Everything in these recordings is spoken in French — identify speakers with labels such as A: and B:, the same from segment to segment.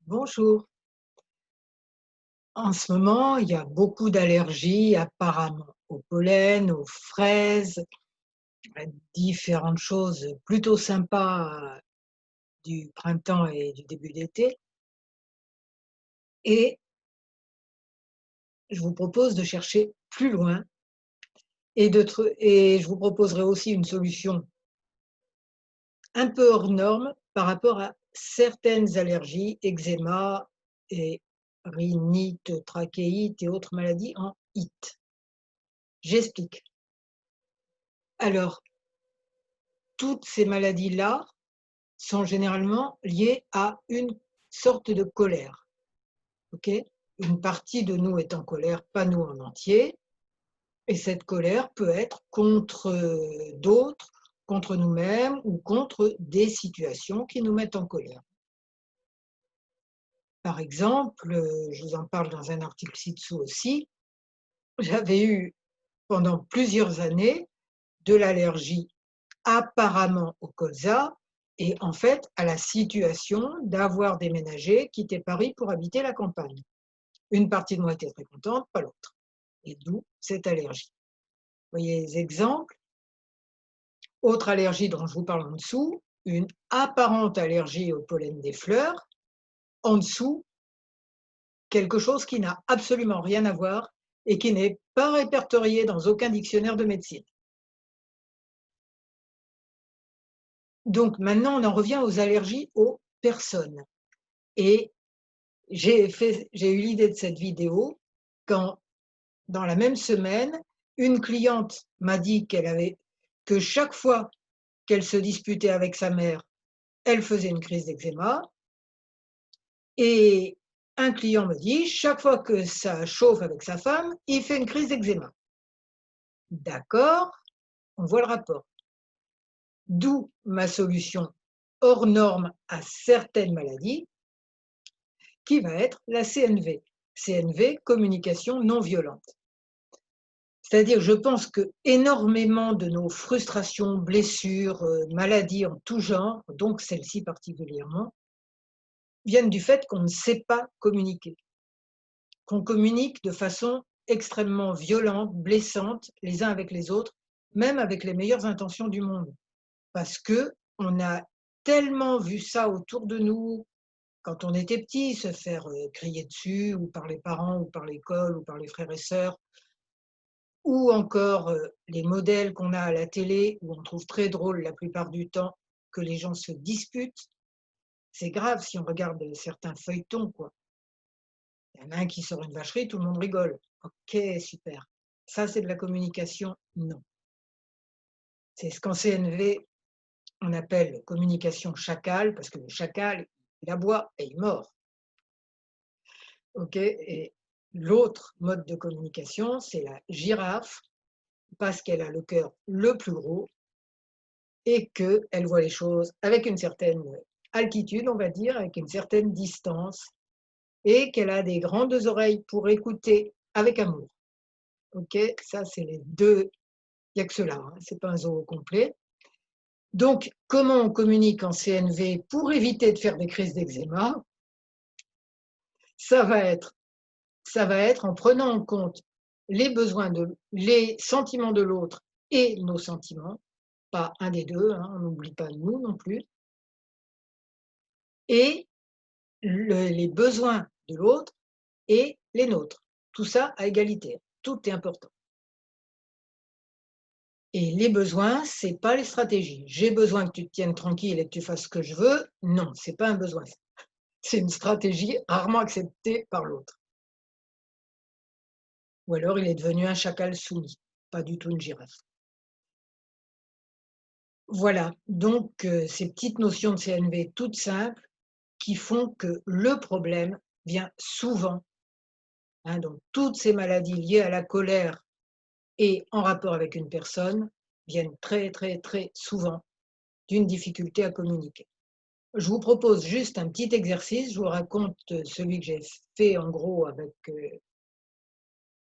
A: Bonjour. En ce moment, il y a beaucoup d'allergies apparemment au pollen, aux fraises, à différentes choses plutôt sympas du printemps et du début d'été. Et je vous propose de chercher plus loin et je vous proposerai aussi une solution un peu hors norme par rapport à certaines allergies, eczéma et rhinite, trachéite et autres maladies en IT. J'explique. Alors, toutes ces maladies-là sont généralement liées à une sorte de colère, OK? Une partie de nous est en colère, pas nous en entier, et cette colère peut être contre, d'autres, contre nous-mêmes ou contre des situations qui nous mettent en colère. Par exemple, je vous en parle dans un article ci-dessous aussi, j'avais eu pendant plusieurs années de l'allergie apparemment au colza et en fait à la situation d'avoir déménagé, quitté Paris pour habiter la campagne. Une partie de moi était très contente, pas l'autre, et d'où cette allergie. Vous voyez les exemples? Autre allergie dont je vous parle en dessous, une apparente allergie au pollen des fleurs. En dessous, quelque chose qui n'a absolument rien à voir et qui n'est pas répertorié dans aucun dictionnaire de médecine. Donc maintenant, on en revient aux allergies aux personnes. Et j'ai eu l'idée de cette vidéo quand, dans la même semaine, une cliente m'a dit que chaque fois qu'elle se disputait avec sa mère, elle faisait une crise d'eczéma et un client me dit: «Chaque fois que ça chauffe avec sa femme, il fait une crise d'eczéma». D'accord, on voit le rapport. D'où ma solution hors norme à certaines maladies, qui va être la CNV. CNV, communication non violente. C'est-à-dire, je pense que énormément de nos frustrations, blessures, maladies en tout genre, donc celle-ci particulièrement, viennent du fait qu'on ne sait pas communiquer, qu'on communique de façon extrêmement violente, blessante, les uns avec les autres, même avec les meilleures intentions du monde. Parce que on a tellement vu ça autour de nous, quand on était petit, se faire, crier dessus ou par les parents ou par l'école ou par les frères et sœurs. Ou encore, les modèles qu'on a à la télé où on trouve très drôle la plupart du temps que les gens se disputent. C'est grave si on regarde, certains feuilletons, quoi. Il y en a un qui sort une vacherie, tout le monde rigole. OK, super. Ça, c'est de la communication? Non. C'est ce qu'en CNV, on appelle communication chacal, parce que le chacal, il aboie et il mord. OK? Et l'autre mode de communication, c'est la girafe, parce qu'elle a le cœur le plus gros et qu'elle voit les choses avec une certaine altitude, on va dire, avec une certaine distance et qu'elle a des grandes oreilles pour écouter avec amour. OK? Ça, c'est les 2. Il n'y a que cela, hein, c'est pas un zoo complet. Donc, comment on communique en CNV pour éviter de faire des crises d'eczéma? Ça va être ça va être en prenant en compte les sentiments de l'autre et nos sentiments, pas un des 2, hein, on n'oublie pas nous non plus et les besoins de l'autre et les nôtres. Tout ça à égalité, tout est important. Et les besoins, c'est pas les stratégies. J'ai besoin que tu te tiennes tranquille et que tu fasses ce que je veux. Non, c'est pas un besoin, c'est une stratégie rarement acceptée par l'autre. Ou alors il est devenu un chacal soumis, pas du tout une girafe. Voilà, donc ces petites notions de CNV toutes simples qui font que le problème vient souvent, hein, donc toutes ces maladies liées à la colère et en rapport avec une personne viennent très, très, très souvent d'une difficulté à communiquer. Je vous propose juste un petit exercice, je vous raconte celui que j'ai fait en gros avec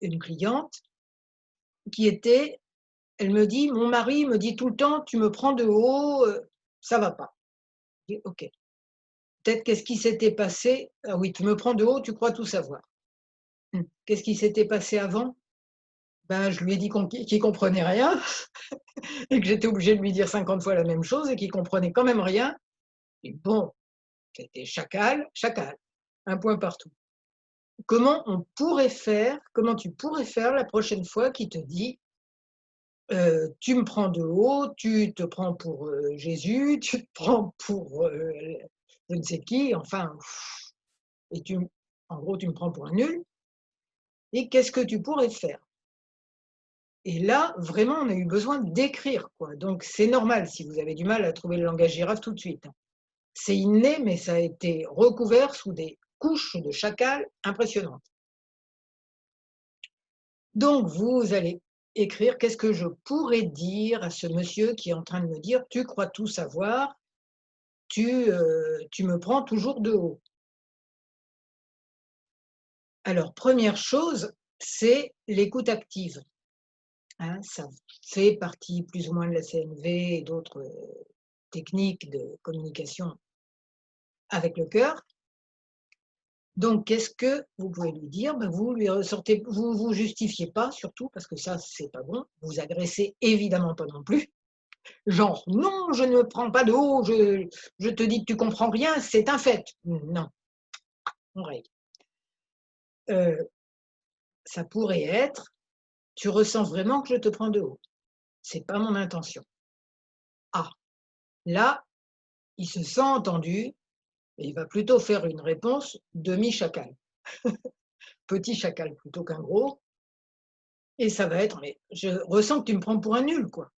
A: une cliente qui était, elle me dit: «Mon mari me dit tout le temps: "Tu me prends de haut, ça va pas"». Je dis: «OK». Peut-être qu'est-ce qui s'était passé? Ah oui, tu me prends de haut, tu crois tout savoir. Qu'est-ce qui s'était passé avant? Ben, je lui ai dit qu'il comprenait rien et que j'étais obligée de lui dire 50 fois la même chose et qu'il comprenait quand même rien. Et bon, c'était chacal, chacal, un point partout. Comment tu pourrais faire la prochaine fois qu'il te dit, «Tu me prends de haut, tu te prends pour, Jésus, tu te prends pour, je ne sais qui, enfin, et en gros, tu me prends pour un nul et qu'est-ce que tu pourrais faire?» Et là, vraiment, on a eu besoin d'écrire, quoi. Donc c'est normal si vous avez du mal à trouver le langage girafe tout de suite, hein. C'est inné, mais ça a été recouvert sous des couches de chacal impressionnantes. Donc vous allez écrire: «Qu'est-ce que je pourrais dire à ce monsieur qui est en train de me dire: "Tu crois tout savoir, tu me prends toujours de haut"?» Alors première chose, c'est l'écoute active, hein. Ça fait partie plus ou moins de la CNV et d'autres, techniques de communication avec le cœur. Donc qu'est-ce que vous pouvez lui dire? Ben, vous lui ressortez vous justifiez pas surtout parce que ça, c'est pas bon. Vous agressez évidemment pas non plus. Genre: «Non, je ne prends pas de haut, je te dis que tu comprends rien, c'est un fait». Non, on règle. Heu, Ça pourrait être: «Tu ressens vraiment que je te prends de haut? C'est pas mon intention». Ah, là, il se sent entendu et il va plutôt faire une réponse demi-chacal, petit chacal plutôt qu'un gros et ça va être: «Mais je ressens que tu me prends pour un nul, quoi».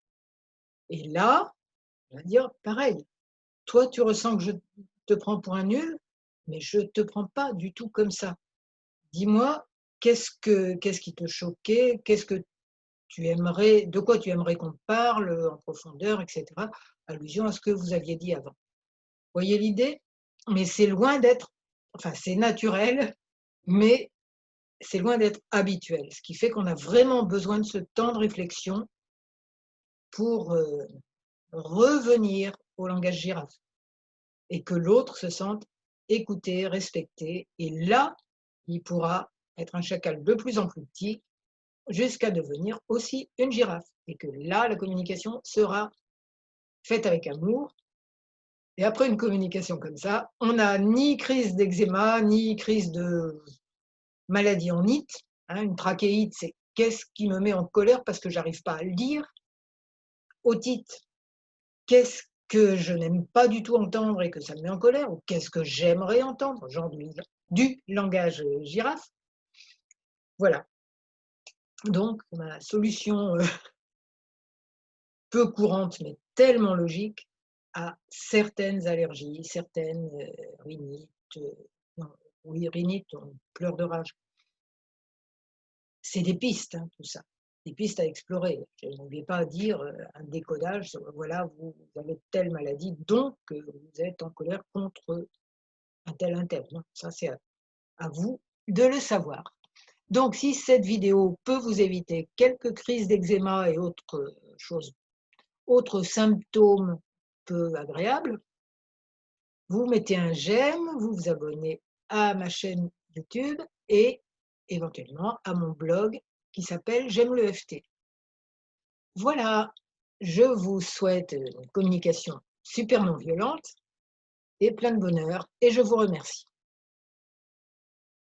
A: Et là, on va dire pareil: «Toi, tu ressens que je te prends pour un nul, mais je te prends pas du tout comme ça. Dis-moi, qu'est-ce qui te choquait? Qu'est-ce que tu aimerais de quoi tu aimerais qu'on parle, en profondeur?» et cetera. Allusion à ce que vous aviez dit avant. Voyez l'idée? Mais c'est loin d'être enfin, c'est naturel, mais c'est loin d'être habituel. Ce qui fait qu'on a vraiment besoin de ce temps de réflexion pour, revenir au langage girafe et que l'autre se sente écouté, respecté et là, il pourra être un chacal de plus en plus petit jusqu'à devenir aussi une girafe et que là, la communication sera faite avec amour et après une communication comme ça, on n'a ni crise d'eczéma, ni crise de maladie en it, hein. Une trachéite, c'est: «Qu'est-ce qui me met en colère parce que j'arrive pas à le dire?» Otite: «Qu'est-ce que je n'aime pas du tout entendre et que ça me met en colère?» ou «Qu'est-ce que j'aimerais entendre?» genre du langage, girafe. Voilà, donc ma solution, peu courante, mais tellement logique, à certaines allergies, certaines, rhinites, non, oui, rhinite, on pleure de rage. C'est des pistes, hein, tout ça, des pistes à explorer. Je ne vais pas dire, un décodage sur voilà, vous avez telle maladie, donc vous êtes en colère contre un tel. Non, ça c'est à vous de le savoir. Donc si cette vidéo peut vous éviter quelques crises d'eczéma et autres, choses autres symptômes peu agréables, vous mettez un j'aime, vous vous abonnez à ma chaîne YouTube et éventuellement à mon blog qui s'appelle J'aime le FT. Voilà, je vous souhaite une communication super non violente et plein de bonheur et je vous remercie.